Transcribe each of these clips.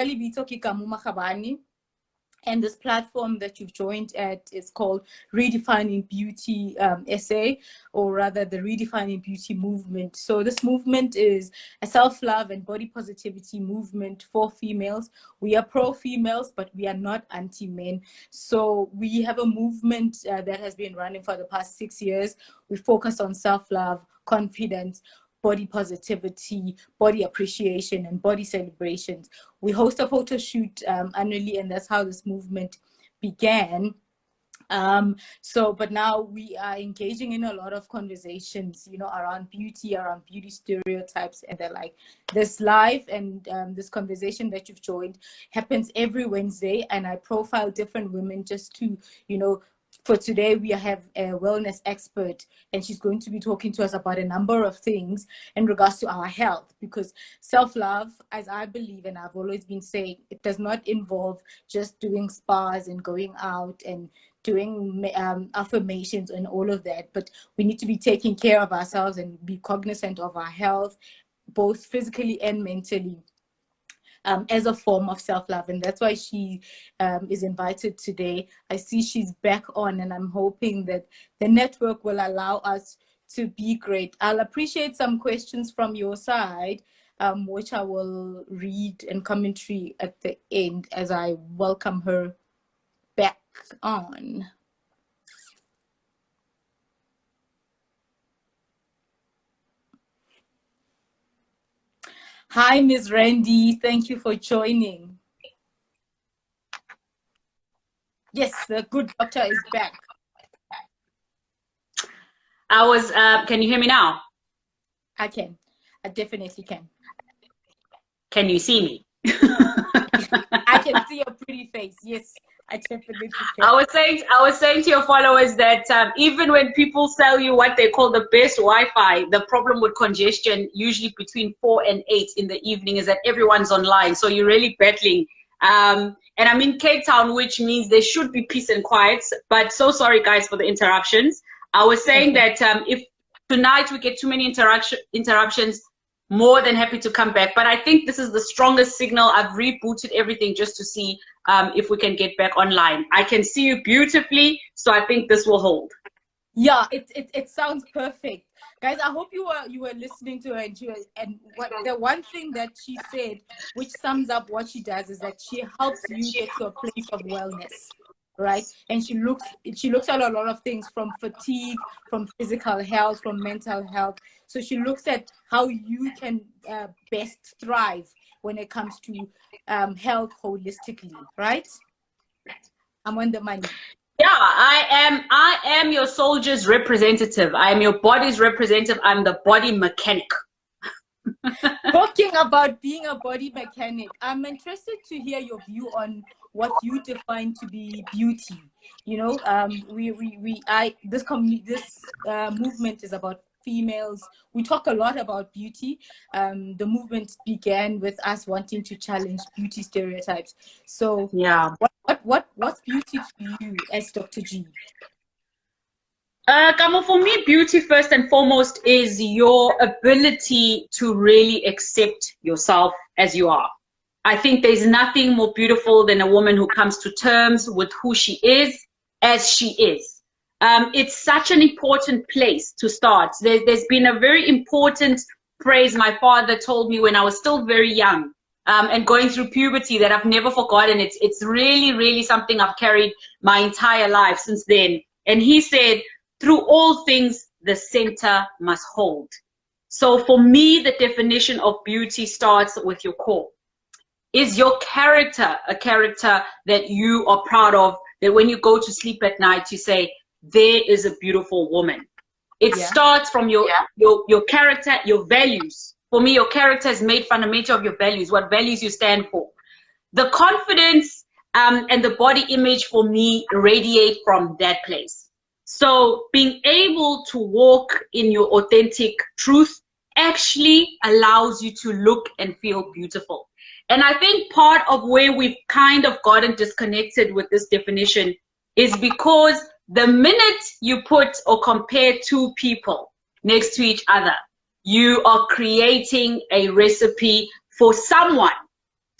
Kamo Magabane. And this platform that you've joined at is called Redefining Beauty SA, or rather the Redefining Beauty movement. So this movement is a self-love and body positivity movement for females. We are pro-females, but we are not anti-men. So we have a movement that has been running for the past 6 years. We focus on self-love, confidence, body positivity, body appreciation, and body celebrations. We host a photo shoot annually, and that's how this movement began. But now we are engaging in a lot of conversations, around beauty stereotypes, and they're like, this live and this conversation that you've joined happens every Wednesday, and I profile different women just to, for today, we have a wellness expert, and she's going to be talking to us about a number of things in regards to our health, because self-love, as I believe, and I've always been saying, it does not involve just doing spas and going out and doing affirmations and all of that, but we need to be taking care of ourselves and be cognizant of our health, both physically and mentally. As a form of self-love, and that's why she is invited today. I see she's back on, and I'm hoping that the network will allow us to be great. I'll appreciate some questions from your side, which I will read and commentary at the end as I welcome her back on. Hi, Ms. Randy. Thank you for joining. Yes, the good doctor is back. Can you hear me now? I can. I definitely can. Can you see me? I can see your pretty face. Yes, I definitely can. I was saying to your followers that even when people sell you what they call the best Wi-Fi, the problem with congestion, usually between 4 and 8 in the evening, is that everyone's online. So you're really battling. And I'm in Cape Town, which means there should be peace and quiet. But so sorry, guys, for the interruptions. I was saying that if tonight we get too many interruptions, more than happy to come back. But I think this is the strongest signal. I've rebooted everything just to see if we can get back online. I can see you beautifully, so I think this will hold. Yeah, it sounds perfect. Guys, I hope you were listening to her, and what the one thing that she said, which sums up what she does, is that she helps you get to a place of wellness, right? And she looks at a lot of things, from fatigue, from physical health, from mental health. So she looks at how you can best thrive when it comes to health holistically, right? I'm on the money. Yeah, I am your soldier's representative. I am your body's representative. I'm the body mechanic. Talking about being a body mechanic, I'm interested to hear your view on what you define to be beauty. This movement is about females. We talk a lot about beauty. The movement began with us wanting to challenge beauty stereotypes. So yeah, what's beauty to you as Dr. G? Kamo, for me, beauty first and foremost is your ability to really accept yourself as you are. I think there's nothing more beautiful than a woman who comes to terms with who she is as she is. It's such an important place to start. There's been a very important phrase my father told me when I was still very young and going through puberty that I've never forgotten. It's really, really something I've carried my entire life since then. And he said, through all things, the center must hold. So for me, the definition of beauty starts with your core. Is your character a character that you are proud of, that when you go to sleep at night, you say, there is a beautiful woman? It starts from your character, your values. For me, your character is made fundamental of your values, what values you stand for. The confidence and the body image for me radiate from that place. So being able to walk in your authentic truth actually allows you to look and feel beautiful. And I think part of where we've kind of gotten disconnected with this definition is because the minute you put or compare two people next to each other, you are creating a recipe for someone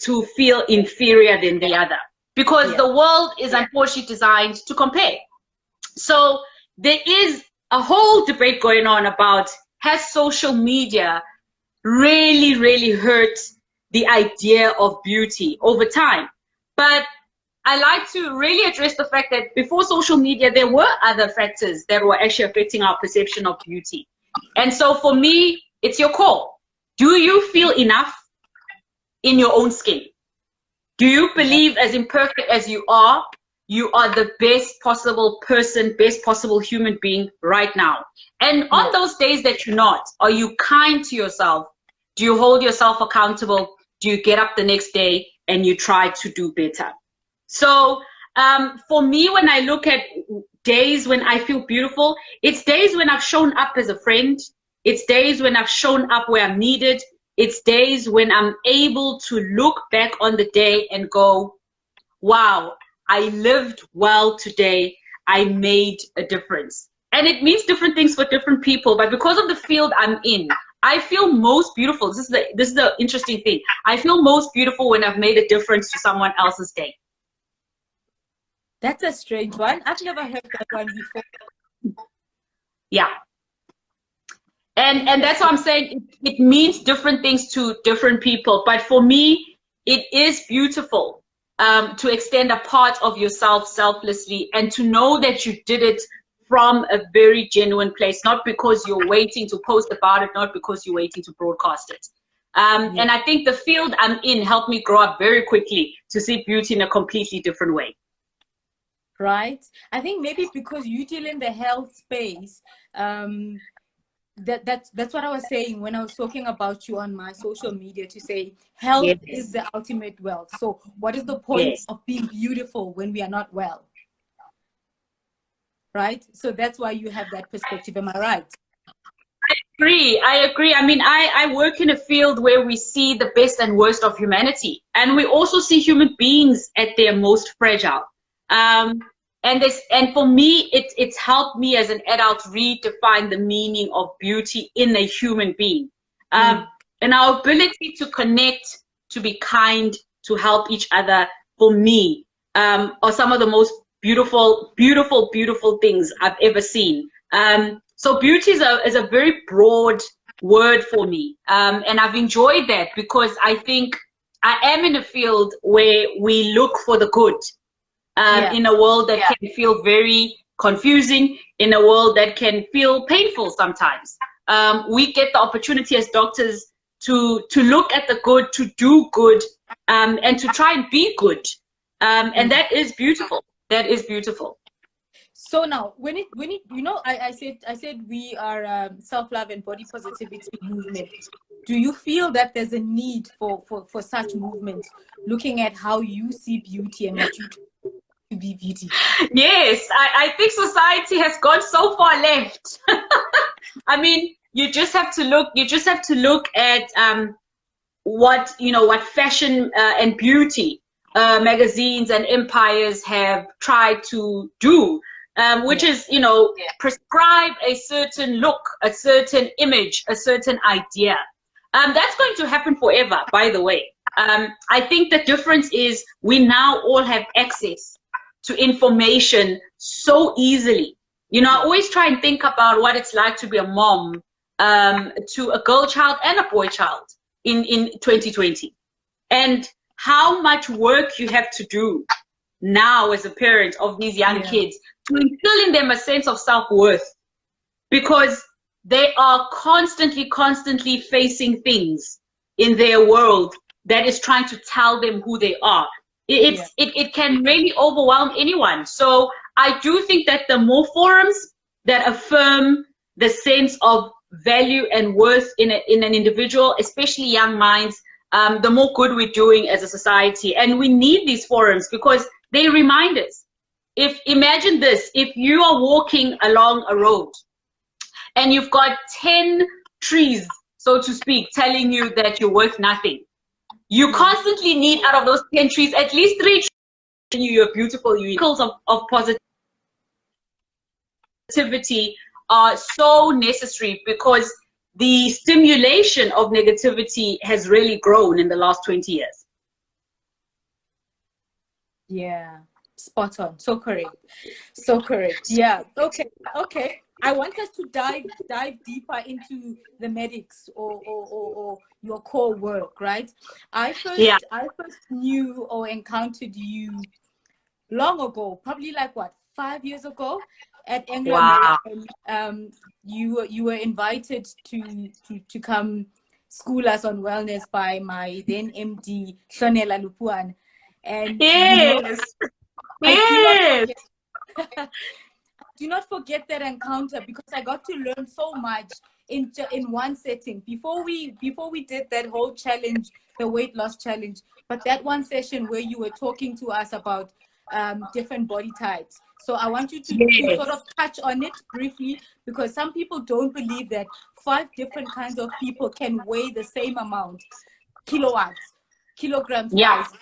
to feel inferior than the other, because the world is unfortunately designed to compare. So there is a whole debate going on about, has social media really, really hurt the idea of beauty over time? But I like to really address the fact that before social media, there were other factors that were actually affecting our perception of beauty. And so for me, it's your call. Do you feel enough in your own skin? Do you believe, as imperfect as you are the best possible person, best possible human being right now? And on those days that you're not, are you kind to yourself? Do you hold yourself accountable? Do you get up the next day and you try to do better? So for me, when I look at days when I feel beautiful, it's days when I've shown up as a friend. It's days when I've shown up where I'm needed. It's days when I'm able to look back on the day and go, wow, I lived well today. I made a difference. And it means different things for different people. But because of the field I'm in, I feel most beautiful. This is the interesting thing. I feel most beautiful when I've made a difference to someone else's day. That's a strange one. I've never heard that one before. Yeah. And that's what I'm saying. It means different things to different people. But for me, it is beautiful to extend a part of yourself selflessly and to know that you did it from a very genuine place, not because you're waiting to post about it, not because you're waiting to broadcast it. And I think the field I'm in helped me grow up very quickly to see beauty in a completely different way. Right. I think maybe because you deal in the health space, that's what I was saying when I was talking about you on my social media, to say health is the ultimate wealth. So what is the point of being beautiful when we are not well? Right? So that's why you have that perspective. Am I right? I agree. I mean, I work in a field where we see the best and worst of humanity. And we also see human beings at their most fragile. And for me, it's helped me as an adult redefine the meaning of beauty in a human being. And our ability to connect, to be kind, to help each other, for me, are some of the most beautiful, beautiful, beautiful things I've ever seen. So beauty is a very broad word for me. And I've enjoyed that because I think I am in a field where we look for the good. In a world that can feel very confusing, in a world that can feel painful sometimes. We get the opportunity as doctors to look at the good, to do good, and to try and be good. And that is beautiful. That is beautiful. So now, when it you know, I said we are self-love and body positivity movement. Do you feel that there's a need for such movement, looking at how you see beauty and what you do to be beauty? Yes, I think society has gone so far left. I mean, you just have to look at what fashion and beauty magazines and empires have tried to do, which is prescribe a certain look, a certain image, a certain idea. That's going to happen forever, by the way. I think the difference is we now all have access to information so easily. I always try and think about what it's like to be a mom to a girl child and a boy child in 2020, and how much work you have to do now as a parent of these young kids to instill in them a sense of self-worth, because they are constantly facing things in their world that is trying to tell them who they are. It can really overwhelm anyone. So I do think that the more forums that affirm the sense of value and worth in an individual, especially young minds, the more good we're doing as a society. And we need these forums because they remind us. Imagine this, if you are walking along a road and you've got 10 trees, so to speak, telling you that you're worth nothing. You constantly need, out of those 10 trees, at least 3 trees telling you you're beautiful. Circles of positivity are so necessary because the stimulation of negativity has really grown in the last 20 years. Yeah, spot on. So correct. So correct. Yeah. Okay. Okay. I want us to dive deeper into the medics or your core work, right? Yeah. I first knew or encountered you long ago, probably like what, 5 years ago at Anglo Wow. American. You were invited to come school us on wellness by my then MD Shonela Lupuan. And Yes. I do not Yes. forget do not forget that encounter, because I got to learn so much in one setting before we did that whole challenge, the weight loss challenge. But that one session where you were talking to us about different body types. So I want you to Yes. sort of touch on it briefly, because some people don't believe that 5 different kinds of people can weigh the same amount, kilograms Yeah. wise,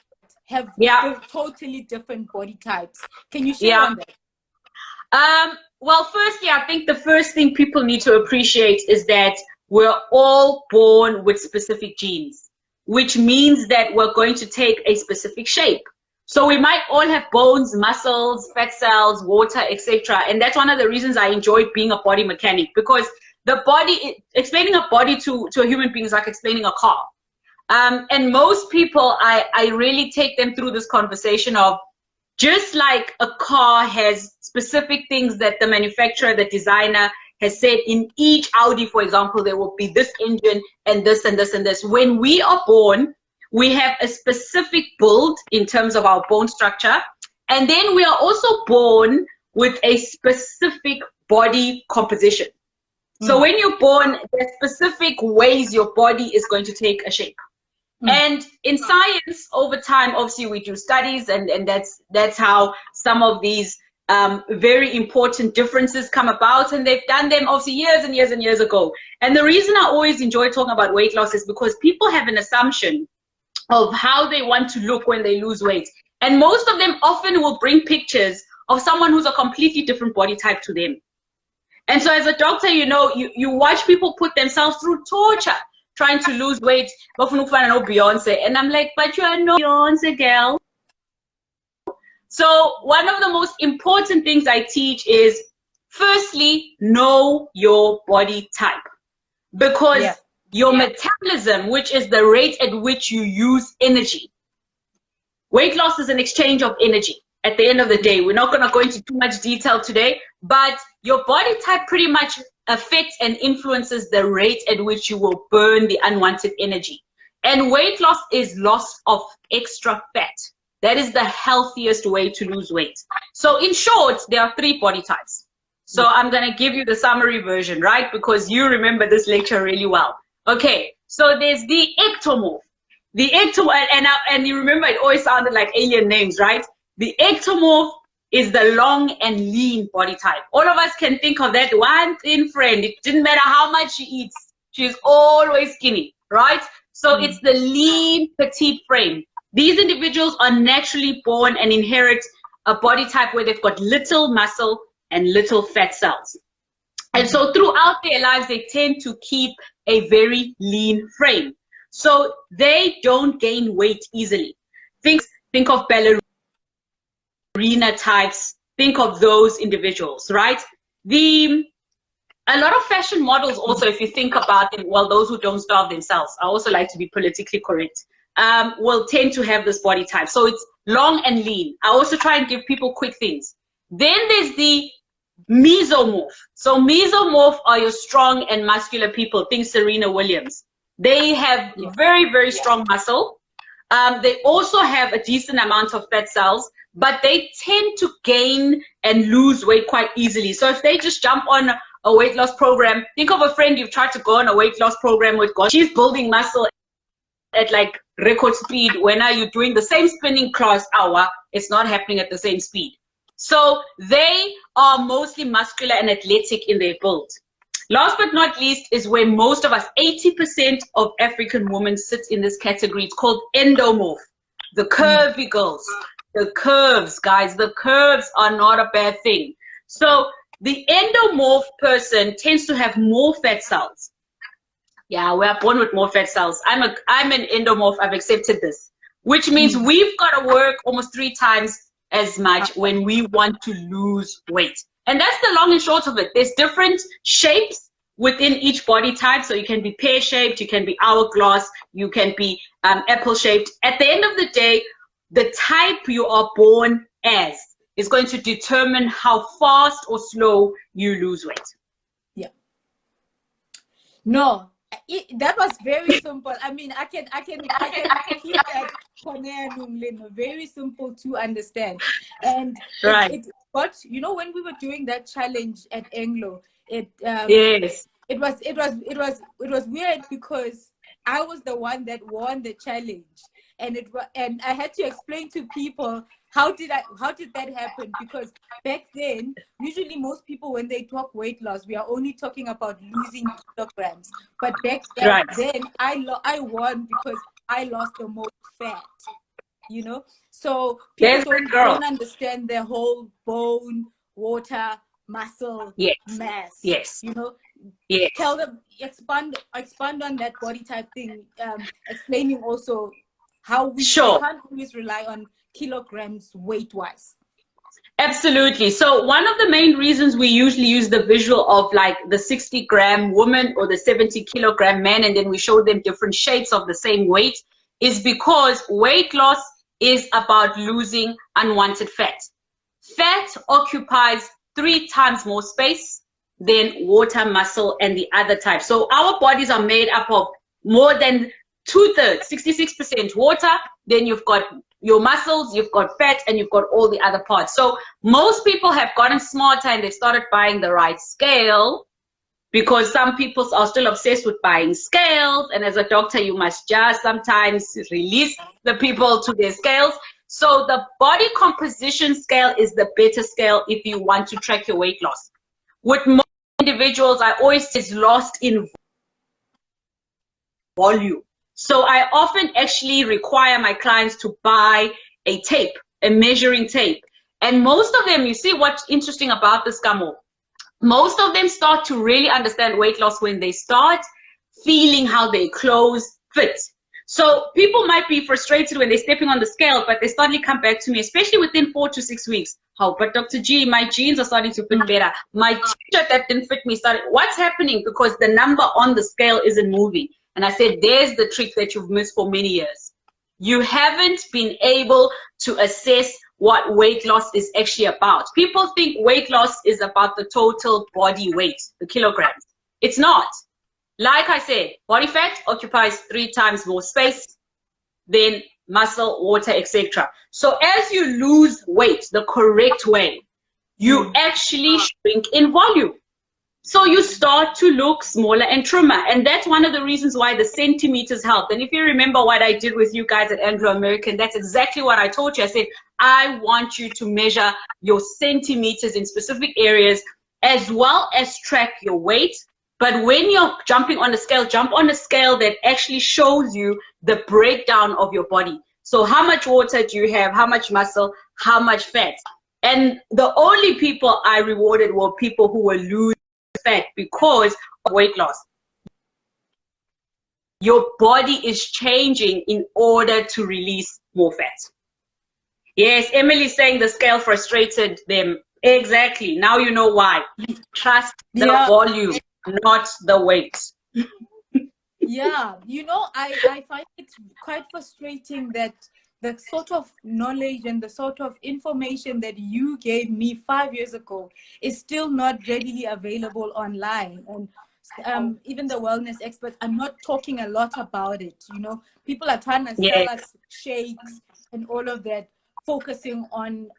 have Yeah. totally different body types. Can you share Yeah. on that? Well, firstly, I think the first thing people need to appreciate is that we're all born with specific genes, which means that we're going to take a specific shape. So we might all have bones, muscles, fat cells, water, etc. And that's one of the reasons I enjoy being a body mechanic, because the body, explaining a body to a human being is like explaining a car. And most people, I really take them through this conversation of, just like a car has specific things that the manufacturer, the designer has said, in each Audi, for example, there will be this engine and this and this and this. When we are born, we have a specific build in terms of our bone structure. And then we are also born with a specific body composition. So when you're born, there are specific ways your body is going to take a shape. And in science, over time, obviously, we do studies, and that's how some of these very important differences come about. And they've done them obviously years and years and years ago. And the reason I always enjoy talking about weight loss is because people have an assumption of how they want to look when they lose weight. And most of them often will bring pictures of someone who's a completely different body type to them. And so as a doctor, you know, you watch people put themselves through torture trying to lose weight. Beyonce. And I'm like, but you are no Beyonce, girl. So one of the most important things I teach is, firstly, know your body type. Because your metabolism, which is the rate at which you use energy. Weight loss is an exchange of energy. At the end of the day, we're not going to go into too much detail today, but your body type pretty much affects and influences the rate at which you will burn the unwanted energy. And weight loss is loss of extra fat. That is the healthiest way to lose weight. So in short, there are 3 body types. So I'm going to give you the summary version, right? Because you remember this lecture really well. Okay, so there's the ectomorph. The ectomorph, and you remember it always sounded like alien names, right? The ectomorph is the long and lean body type. All of us can think of that one thin friend. It didn't matter how much she eats. She's always skinny, right? So it's the lean, petite frame. These individuals are naturally born and inherit a body type where they've got little muscle and little fat cells. And so throughout their lives, they tend to keep a very lean frame. So they don't gain weight easily. Think of ballerina types, think of those individuals, right? A lot of fashion models also, if you think about it, well, those who don't starve themselves, I also like to be politically correct, will tend to have this body type. So it's long and lean. I also try and give people quick things. Then there's the mesomorph. So mesomorph are your strong and muscular people. Think Serena Williams. They have very, very strong muscle. They also have a decent amount of fat cells, but they tend to gain and lose weight quite easily. So if they just jump on a weight loss program, think of a friend you've tried to go on a weight loss program with. She's building muscle at like record speed. When are you doing the same spinning class hour? It's not happening at the same speed. So they are mostly muscular and athletic in their build. Last but not least is where most of us, 80% of African women sit in this category. It's called endomorph. The curvy girls, the curves, guys, the curves are not a bad thing. So the endomorph person tends to have more fat cells. Yeah, we are born with more fat cells. I'm an endomorph. I've accepted this. which means we've got to work almost 3 times as much when we want to lose weight. And that's the long and short of it. There's different shapes within each body type. So you can be pear-shaped, you can be hourglass, you can be apple-shaped. At the end of the day, the type you are born as is going to determine how fast or slow you lose weight. Yeah. No, that was very simple. I mean, I can keep that very simple to understand. And right. but you know, when we were doing that challenge at Anglo, yes, it was weird because I was the one that won the challenge, and I had to explain to people how did that happen, because back then usually most people when they talk weight loss, we are only talking about losing kilograms, but back then I won because I lost the most fat, you know. So people don't understand the whole bone, water, muscle, mass. Yes. You know. Yes. Tell them, expand on that body type thing. Explaining also how we can't always rely on kilograms weight wise. Absolutely. So one of the main reasons we usually use the visual of like the 60-gram woman or the 70-kilogram man, and then we show them different shapes of the same weight, is because weight loss is about losing unwanted fat. Fat occupies 3 times more space than water, muscle, and the other type. So our bodies are made up of more than 2/3, 66% water. Then you've got your muscles, you've got fat, and you've got all the other parts. So most people have gotten smarter and they've started buying the right scale, because some people are still obsessed with buying scales. And as a doctor, you must just sometimes release the people to their scales. So the body composition scale is the better scale if you want to track your weight loss. With most individuals, I always say it's lost in volume. So I often actually require my clients to buy a tape, a measuring tape. And most of them, you see what's interesting about this, Kamo, most of them start to really understand weight loss when they start feeling how their clothes fit. So people might be frustrated when they're stepping on the scale, but they suddenly come back to me, especially within 4 to 6 weeks. How, but Dr. G, my jeans are starting to fit better. My t-shirt that didn't fit me started. What's happening? Because the number on the scale isn't moving. And I said, there's the trick that you've missed for many years. You haven't been able to assess what weight loss is actually about. People think weight loss is about the total body weight, the kilograms. It's not. Like I said, body fat occupies 3 times more space than muscle, water, etc. So as you lose weight the correct way, you actually shrink in volume. So you start to look smaller and trimmer. And that's one of the reasons why the centimeters help. And if you remember what I did with you guys at Anglo American, that's exactly what I taught you. I said, I want you to measure your centimeters in specific areas as well as track your weight. But when you're jumping on a scale, jump on a scale that actually shows you the breakdown of your body. So how much water do you have? How much muscle? How much fat? And the only people I rewarded were people who were losing fat because of weight loss. Your body is changing in order to release more fat. Yes, Emily's saying the scale frustrated them. Exactly. Now you know why. Trust the volume, not the weight. Yeah, you know, I find it quite frustrating that the sort of knowledge and the sort of information that you gave me 5 years ago is still not readily available online. And even the wellness experts are not talking a lot about it. You know, people are trying to sell us shakes and all of that, focusing on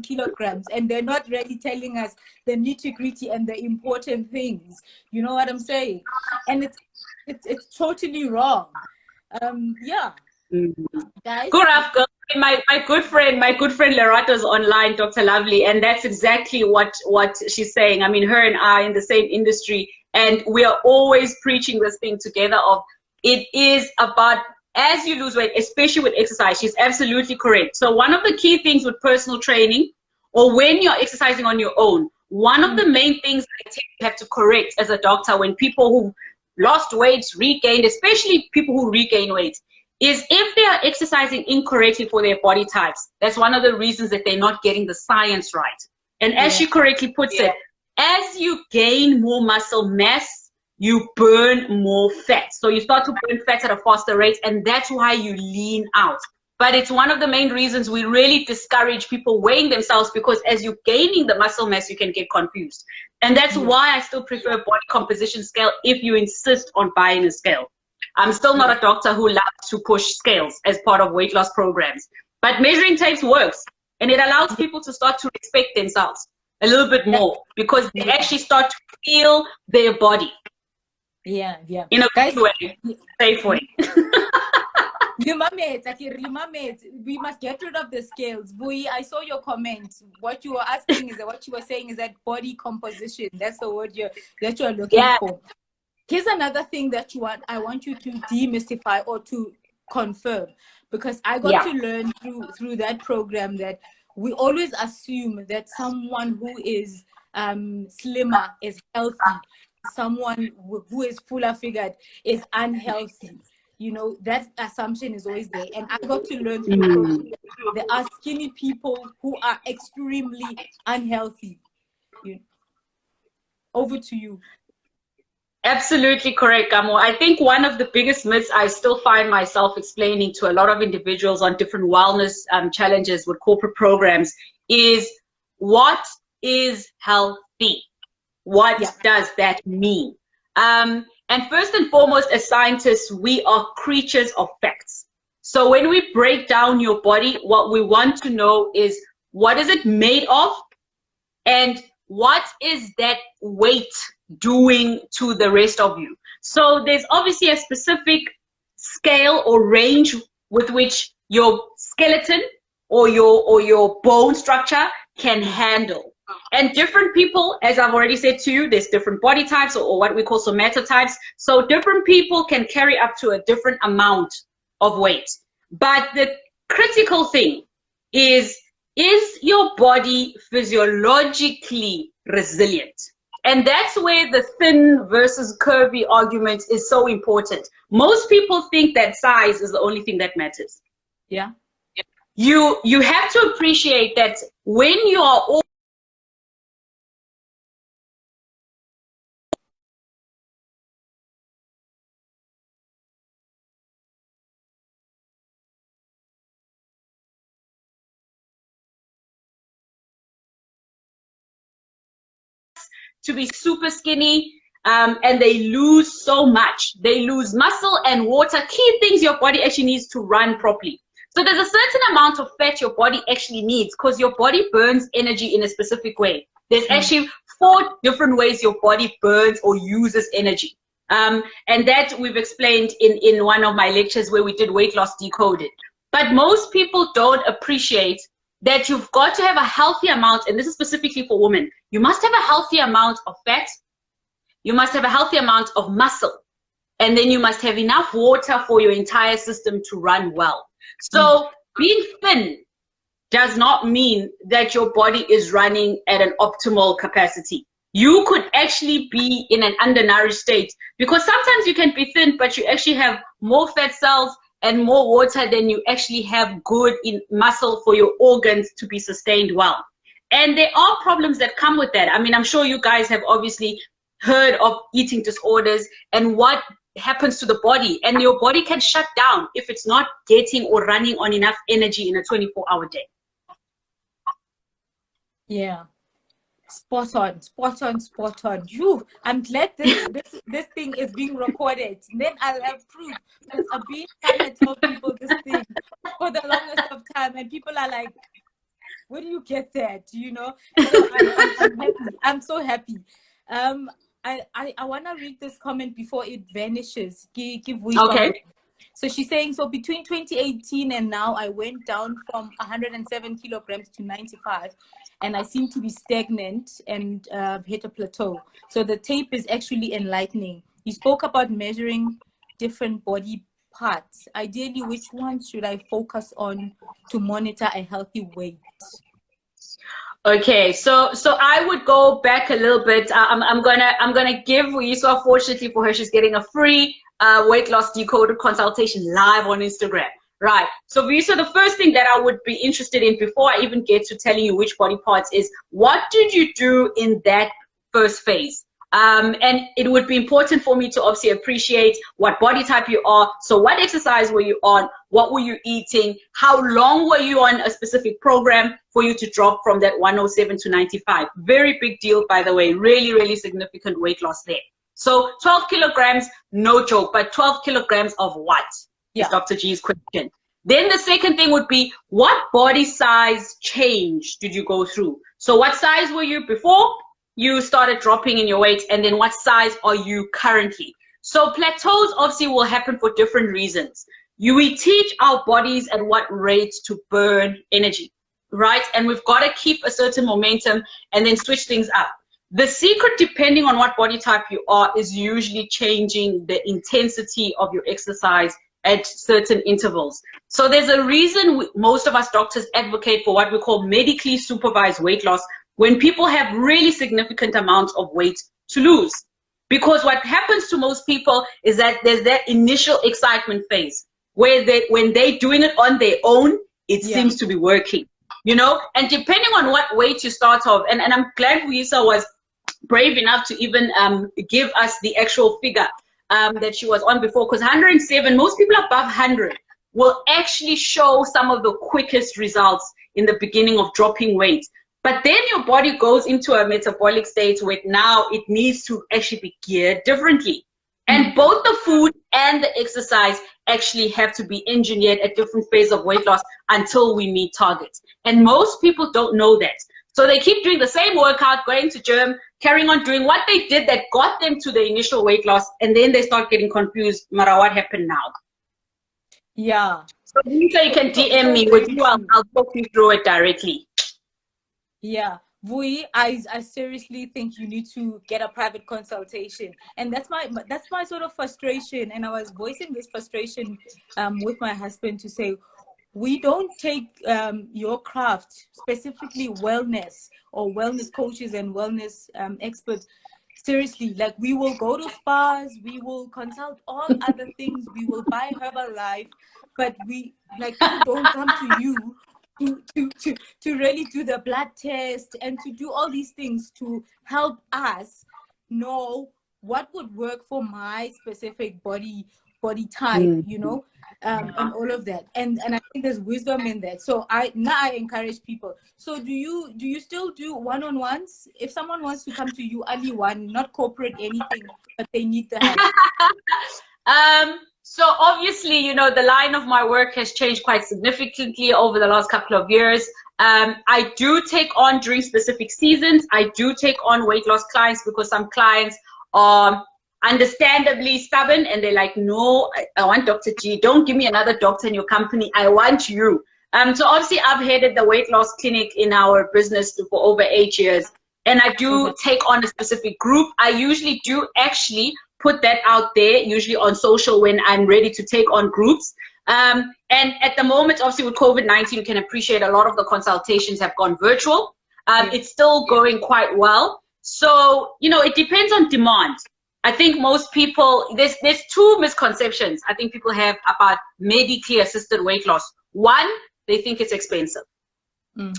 kilograms, and they're not really telling us the nitty-gritty and the important things. You know what I'm saying? And it's totally wrong. Guys, good afternoon. My good friend Lorato's online, Dr. Lovely, and that's exactly what she's saying. I mean, her and I in the same industry, and we are always preaching this thing together of it is about, as you lose weight, especially with exercise. She's absolutely correct. So one of the key things with personal training, or when you're exercising on your own, one of the main things I have to correct as a doctor when people who lost weight, regained, especially people who regain weight, is if they are exercising incorrectly for their body types, that's one of the reasons that they're not getting the science right. And as she correctly puts it, as you gain more muscle mass, you burn more fat. So you start to burn fat at a faster rate, and that's why you lean out. But it's one of the main reasons we really discourage people weighing themselves, because as you're gaining the muscle mass, you can get confused. And that's why I still prefer body composition scale if you insist on buying a scale. I'm still not a doctor who loves to push scales as part of weight loss programs. But measuring tapes works, and it allows people to start to respect themselves a little bit more, because they actually start to feel their body. Yeah. In a good way, safe way. We must get rid of the scales. Bui, I saw your comment. What you were asking is that what you were saying is that body composition. That's the word you're looking for. Here's another thing that I want you to demystify or to confirm, because I got to learn through that program that we always assume that someone who is slimmer is healthy, someone who is fuller figured is unhealthy. You know, that assumption is always there. And I got to learn through the program. There are skinny people who are extremely unhealthy. Over to you. Absolutely correct, Kamo. I think one of the biggest myths I still find myself explaining to a lot of individuals on different wellness challenges with corporate programs is, what is healthy? What does that mean? And first and foremost, as scientists, we are creatures of facts. So when we break down your body, what we want to know is, what is it made of? And what is that weight doing to the rest of you? So there's obviously a specific scale or range with which your skeleton or your bone structure can handle. And different people, as I've already said to you, there's different body types, or what we call somatotypes. So different people can carry up to a different amount of weight. But the critical thing is your body physiologically resilient? And that's where the thin versus curvy argument is so important. Most people think that size is the only thing that matters. Yeah. You have to appreciate that when you are all to be super skinny, and they lose so much. They lose muscle and water, key things your body actually needs to run properly. So there's a certain amount of fat your body actually needs, because your body burns energy in a specific way. There's actually 4 different ways your body burns or uses energy. And that we've explained in one of my lectures where we did weight loss decoded. But most people don't appreciate that you've got to have a healthy amount, and this is specifically for women. You must have a healthy amount of fat, you must have a healthy amount of muscle, and then you must have enough water for your entire system to run well. So being thin does not mean that your body is running at an optimal capacity. You could actually be in an undernourished state, because sometimes you can be thin, but you actually have more fat cells and more water than you actually have good in muscle for your organs to be sustained well. And there are problems that come with that. I mean, I'm sure you guys have obviously heard of eating disorders and what happens to the body. And your body can shut down if it's not getting or running on enough energy in a 24-hour day. Yeah. Spot on. Phew, I'm glad this thing is being recorded. Then I'll have proof, because I've been trying to tell people this thing for the longest of time, and people are like, where do you get that? You know? So I'm happy. I'm so happy. I want to read this comment before it vanishes. Okay. So she's saying, so between 2018 and now, I went down from 107 kilograms to 95, and I seem to be stagnant and hit a plateau. So the tape is actually enlightening. You spoke about measuring different body parts. Ideally, which ones should I focus on to monitor a healthy weight? Okay, so I would go back a little bit. I'm gonna give Uyiswa, fortunately for her, she's getting a free weight loss decoded consultation live on Instagram. Right. So Visa, the first thing that I would be interested in before I even get to telling you which body parts is, what did you do in that first phase? And it would be important for me to obviously appreciate what body type you are. So what exercise were you on? What were you eating? How long were you on a specific program for you to drop from that 107 to 95? Very big deal, by the way. Really, really significant weight loss there. So 12 kilograms, no joke, but 12 kilograms of what? Is Dr. G's question. Then the second thing would be, what body size change did you go through? So what size were you before you started dropping in your weight, and then what size are you currently? So plateaus obviously will happen for different reasons. We teach our bodies at what rate to burn energy, right? And we've got to keep a certain momentum and then switch things up. The secret, depending on what body type you are, is usually changing the intensity of your exercise at certain intervals. So there's a reason most of us doctors advocate for what we call medically supervised weight loss when people have really significant amounts of weight to lose. Because what happens to most people is that there's that initial excitement phase where when they're doing it on their own, it seems to be working, you know? And depending on what weight you start off, and I'm glad Lisa was brave enough to even give us the actual figure that she was on before, because 107, most people above 100 will actually show some of the quickest results in the beginning of dropping weight. But then your body goes into a metabolic state where now it needs to actually be geared differently. And both the food and the exercise actually have to be engineered at different phases of weight loss until we meet targets. And most people don't know that. So they keep doing the same workout, going to gym, carrying on doing what they did that got them to the initial weight loss, and then they start getting confused, no matter what happened now. Yeah. So you can DM me with you, I'll talk you through it directly. Yeah. Vui, I seriously think you need to get a private consultation, and that's my sort of frustration. And I was voicing this frustration with my husband to say, we don't take your craft, specifically wellness or wellness coaches and wellness experts, seriously. Like, we will go to spas, we will consult all other things, we will buy Herbalife, but people don't come to you to really do the blood test and to do all these things to help us know what would work for my specific body type, you know, and all of that. And I think there's wisdom in that. So I encourage people. So do you still do one-on-ones? If someone wants to come to you, only one, not corporate anything, but they need the help? So obviously, you know, the line of my work has changed quite significantly over the last couple of years. I do take on, during specific seasons, I do take on weight loss clients, because some clients are understandably stubborn and they're like, no, I want Dr. G. Don't give me another doctor in your company. I want you. So obviously I've headed the weight loss clinic in our business for over 8 years. And I do take on a specific group. I usually do actually put that out there, usually on social, when I'm ready to take on groups. And at the moment, obviously with COVID-19, you can appreciate a lot of the consultations have gone virtual. It's still going quite well. So, you know, it depends on demand. I think most people, there's two misconceptions I think people have about medically assisted weight loss. One, they think it's expensive.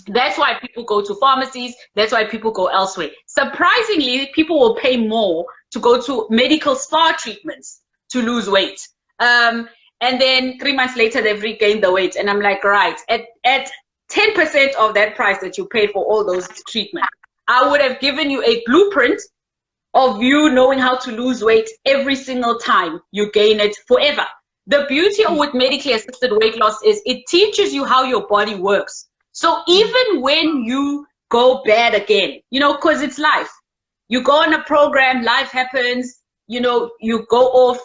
That's why people go to pharmacies. That's why people go elsewhere. Surprisingly, people will pay more to go to medical spa treatments to lose weight. And then 3 months later, they've regained the weight. And I'm like, right, at 10% of that price that you paid for all those treatments, I would have given you a blueprint of you knowing how to lose weight every single time you gain it forever. The beauty with medically assisted weight loss is it teaches you how your body works. So even when you go bad again, you know, because it's life. You go on a program, life happens, you know, you go off,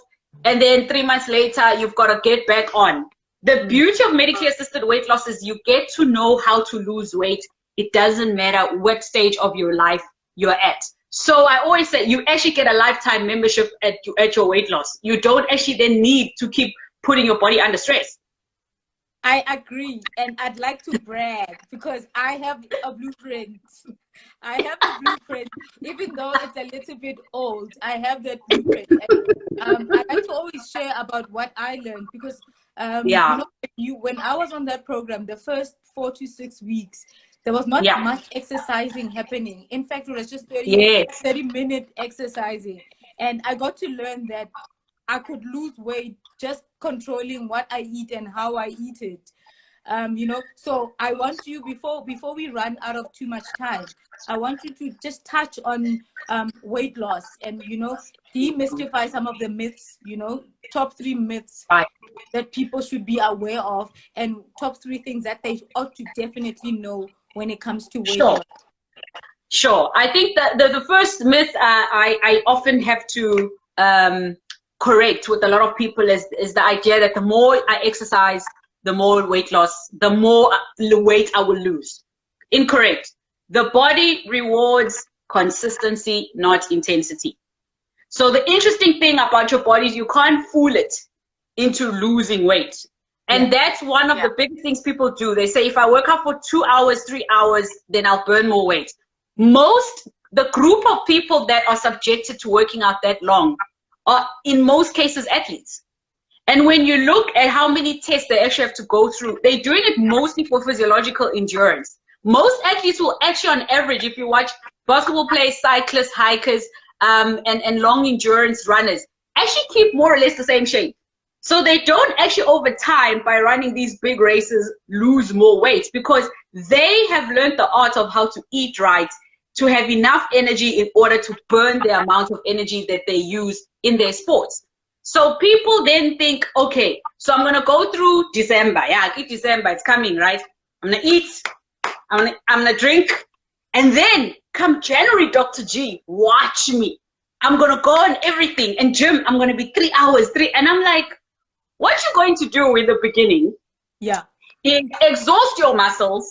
and then 3 months later, you've got to get back on. The beauty of medically assisted weight loss is you get to know how to lose weight. It doesn't matter what stage of your life you're at. So I always say you actually get a lifetime membership at your weight loss. You don't actually then need to keep putting your body under stress. I agree, and I'd like to brag because I have a blueprint. I have the blueprint, even though it's a little bit old. I have that blueprint. And, I like to always share about what I learned because, Yeah. when I was on that program, the first 4 to 6 weeks, there was not Yeah. much exercising happening. In fact, it was just Yes. 30-minute exercising. And I got to learn that I could lose weight just controlling what I eat and how I eat it. So I want you, before we run out of too much time, I want you to just touch on weight loss and demystify some of the myths, top 3 myths Right. that people should be aware of, and top 3 things that they ought to definitely know when it comes to weight Sure. loss. Sure. I think that the first myth I often have to correct with a lot of people is the idea that the more I exercise, the more weight loss, the more weight I will lose. Incorrect. The body rewards consistency, not intensity. So the interesting thing about your body is you can't fool it into losing weight. And that's one of the big things people do. They say, if I work out for 2 hours, 3 hours, then I'll burn more weight. The group of people that are subjected to working out that long are, in most cases, athletes. And when you look at how many tests they actually have to go through, they're doing it mostly for physiological endurance. Most athletes will actually, on average, if you watch basketball players, cyclists, hikers, and long endurance runners, actually keep more or less the same shape. So they don't actually, over time, by running these big races, lose more weight because they have learned the art of how to eat right, to have enough energy in order to burn the amount of energy that they use in their sports. So people then think, okay, so I'm going to go through December. Yeah, December, it's coming, right? I'm going to eat, I'm going to drink. And then come January, Dr. G, watch me. I'm going to go on everything. And gym, I'm going to be 3 hours, And I'm like, what you're going to do in the beginning is exhaust your muscles.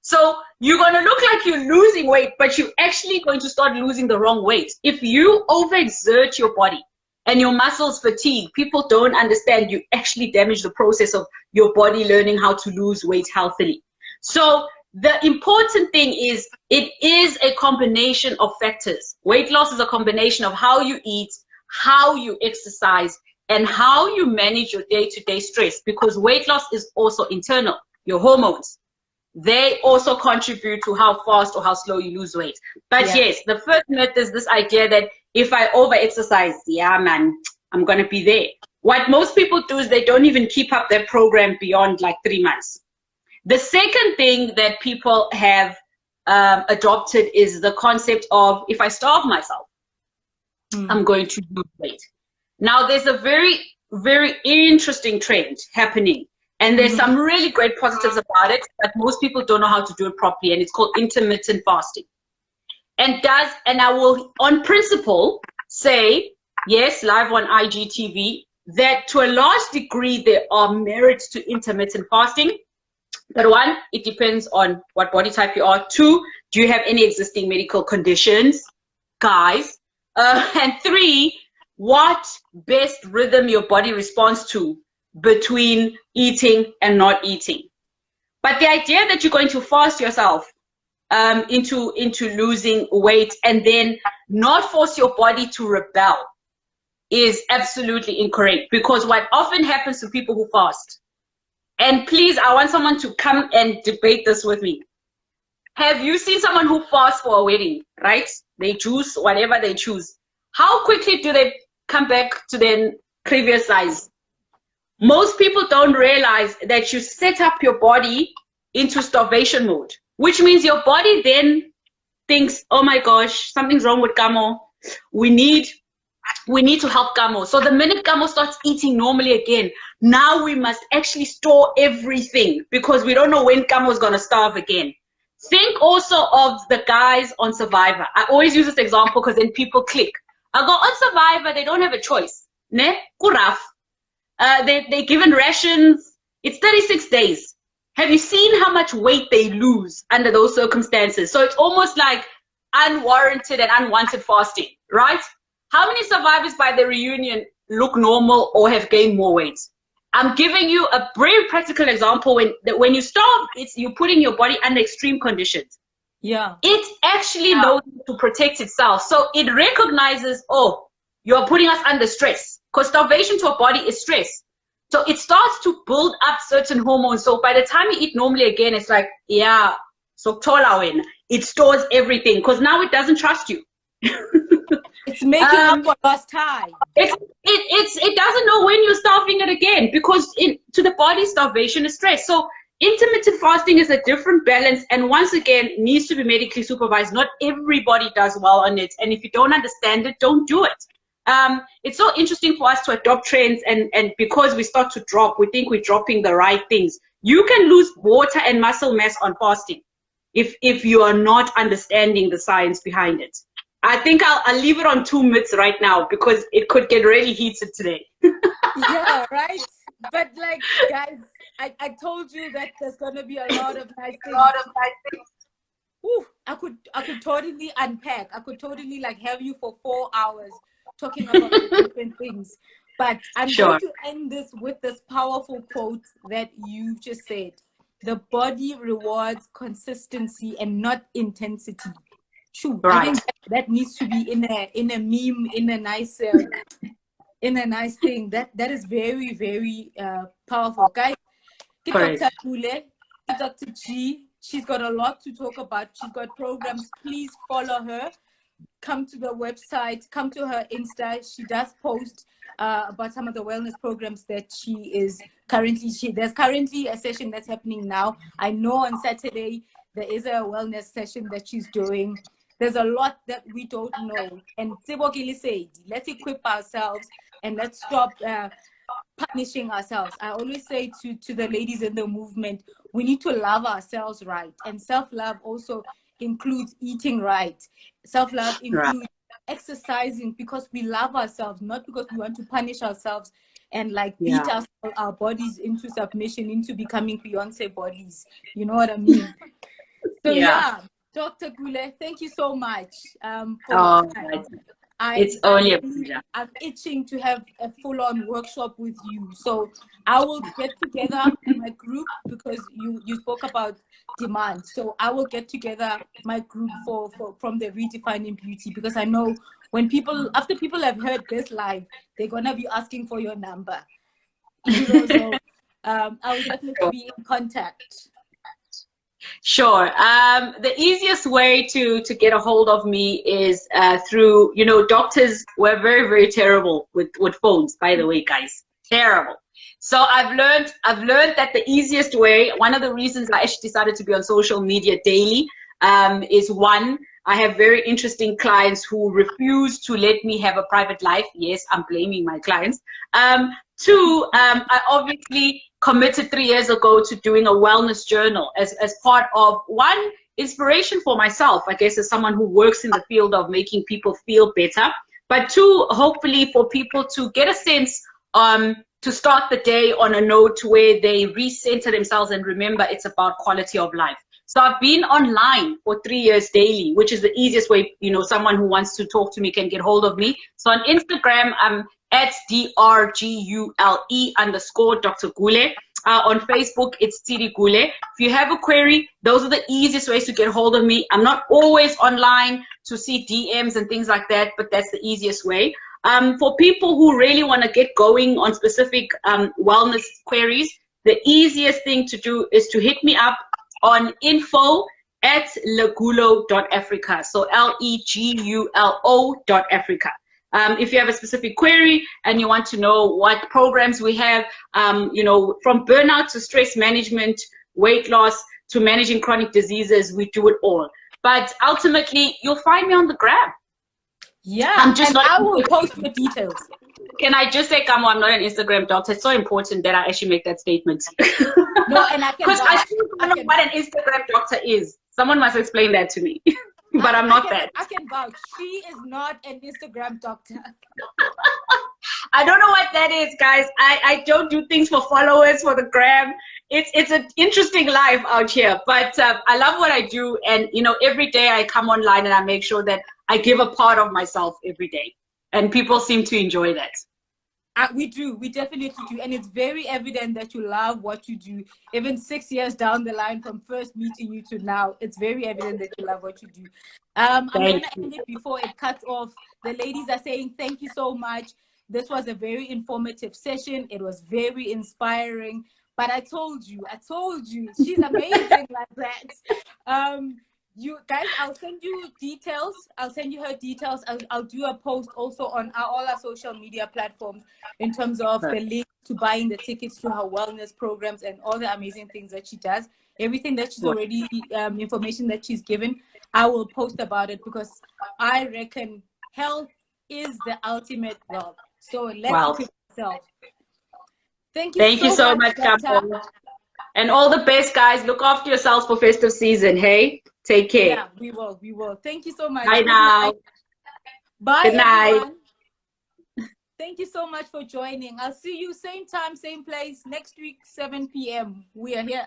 So you're going to look like you're losing weight, but you're actually going to start losing the wrong weight. If you overexert your body and your muscles fatigue, people don't understand you actually damage the process of your body learning how to lose weight healthily. So the important thing is it is a combination of factors. Weight loss is a combination of how you eat, how you exercise, and how you manage your day-to-day stress, because weight loss is also internal. Your hormones, they also contribute to how fast or how slow you lose weight. But yes, the first myth is this idea that if I over-exercise, yeah, man, I'm going to be there. What most people do is they don't even keep up their program beyond like 3 months. The second thing that people have adopted is the concept of, if I starve myself, I'm going to lose weight. Now, there's a very, very interesting trend happening. And there's some really great positives about it, but most people don't know how to do it properly. And it's called intermittent fasting. And I will, on principle, say, yes, live on IGTV, that to a large degree, there are merits to intermittent fasting. But 1, it depends on what body type you are. 2, do you have any existing medical conditions, guys? And 3, what best rhythm your body responds to between eating and not eating. But the idea that you're going to fast yourself into losing weight and then not force your body to rebel is absolutely incorrect, because what often happens to people who fast, and please, I want someone to come and debate this with me. Have you seen someone who fasts for a wedding, right? They choose whatever they choose. How quickly do they come back to their previous size? Most people don't realize that you set up your body into starvation mode, which means your body then thinks, oh my gosh, something's wrong with Kamo. We need to help Kamo. So the minute Kamo starts eating normally again, now we must actually store everything because we don't know when Kamo is going to starve again. Think also of the guys on Survivor. I always use this example because then people click. I go, on Survivor, they don't have a choice. Ne? Kuraf. They're given rations. It's 36 days. Have you seen how much weight they lose under those circumstances? So it's almost like unwarranted and unwanted fasting, right? How many survivors by the reunion look normal or have gained more weight? I'm giving you a very practical example. When you starve, you're putting your body under extreme conditions. Yeah. It actually knows to protect itself. So it recognizes, oh, you're putting us under stress, because starvation to a body is stress. So it starts to build up certain hormones. So by the time you eat normally again, it's like, yeah, so tolawin. It stores everything because now it doesn't trust you. It's making up for lost time. It doesn't know when you're starving it again, because to the body, starvation is stress. So intermittent fasting is a different balance, and once again needs to be medically supervised. Not everybody does well on it, and if you don't understand it, don't do it. It's so interesting for us to adopt trends, and because we start to drop, we think we're dropping the right things. You can lose water and muscle mass on fasting if you are not understanding the science behind it. I think I'll leave it on 2 myths right now, because it could get really heated today. Yeah, right. But like, guys, I told you that there's gonna be a lot of nice things. Ooh, I could totally unpack. I could totally like have you for 4 hours talking about the different things. But I'm going to end this with this powerful quote that you just said. The body rewards consistency and not intensity. True. Right. I think that needs to be in a meme, in a nice thing. That is very, very powerful. Guys, Dr. Gule, Dr. G, she's got a lot to talk about. She's got programs. Please follow her. Come to the website, come to her Insta. She does post about some of the wellness programs that she is currently, there's currently a session that's happening now. I know on Saturday there is a wellness session that she's doing. There's a lot that we don't know. And Tsibokile said, let's equip ourselves and let's stop punishing ourselves. I always say to the ladies in the movement, we need to love ourselves right. And self-love also includes eating right. Self-love includes exercising because we love ourselves, not because we want to punish ourselves and like beat our bodies into submission, into becoming Beyonce bodies. You know what I mean? So Dr. Gule, thank you so much for your time. It's only a pleasure. I'm itching to have a full-on workshop with you. So I will get together my group, because you spoke about demand. So I will get together my group from the Redefining Beauty, because I know after people have heard this live, they're gonna be asking for your number. You know, so I will definitely be in contact. Sure. The easiest way to get a hold of me is through, doctors were very, very terrible with phones, by the way, guys. Terrible. So I've learned that the easiest way, one of the reasons I actually decided to be on social media daily, is one, I have very interesting clients who refuse to let me have a private life. Yes, I'm blaming my clients. Two, I obviously committed 3 years ago to doing a wellness journal as part of, one, inspiration for myself, I guess, as someone who works in the field of making people feel better. But two, hopefully for people to get a sense to start the day on a note where they recenter themselves and remember it's about quality of life. So I've been online for 3 years daily, which is the easiest way, someone who wants to talk to me can get hold of me. So on Instagram, I'm at DRGULE_Dr. Gule. On Facebook, it's Tshidi Gule. If you have a query, those are the easiest ways to get hold of me. I'm not always online to see DMs and things like that, but that's the easiest way. For people who really want to get going on specific wellness queries, the easiest thing to do is to hit me up on info@legulo.africa. So LEGULO.africa. If you have a specific query and you want to know what programs we have, from burnout to stress management, weight loss, to managing chronic diseases, we do it all. But ultimately, you'll find me on the gram. Yeah, I will post the details. Can I just say, Kamo, I'm not an Instagram doctor. It's so important that I actually make that statement. No, and I can because I still don't know what an Instagram doctor is. Someone must explain that to me. But I'm not that. I can vouch. She is not an Instagram doctor. I don't know what that is, guys. I don't do things for followers, for the gram. It's an interesting life out here. But I love what I do. And, every day I come online and I make sure that I give a part of myself every day. And people seem to enjoy that. We definitely do. And it's very evident that you love what you do. Even 6 years down the line from first meeting you to now, it's very evident that you love what you do. I'm going to end it before it cuts off. The ladies are saying thank you so much. This was a very informative session. It was very inspiring. But I told you, she's amazing like that. You guys, I'll send you details. I'll send you her details. I'll do a post also on all our social media platforms in terms of the link to buying the tickets to her wellness programs and all the amazing things that she does. Everything that she's already, information that she's given, I will post about it because I reckon health is the ultimate wealth. So let's equip ourselves. Thank you so much, Kamo. And all the best, guys. Look after yourselves for festive season, hey? Take care. Yeah, we will. Thank you so much. Bye now. Bye, good night. Everyone. Thank you so much for joining. I'll see you same time, same place next week, 7 p.m. We are here.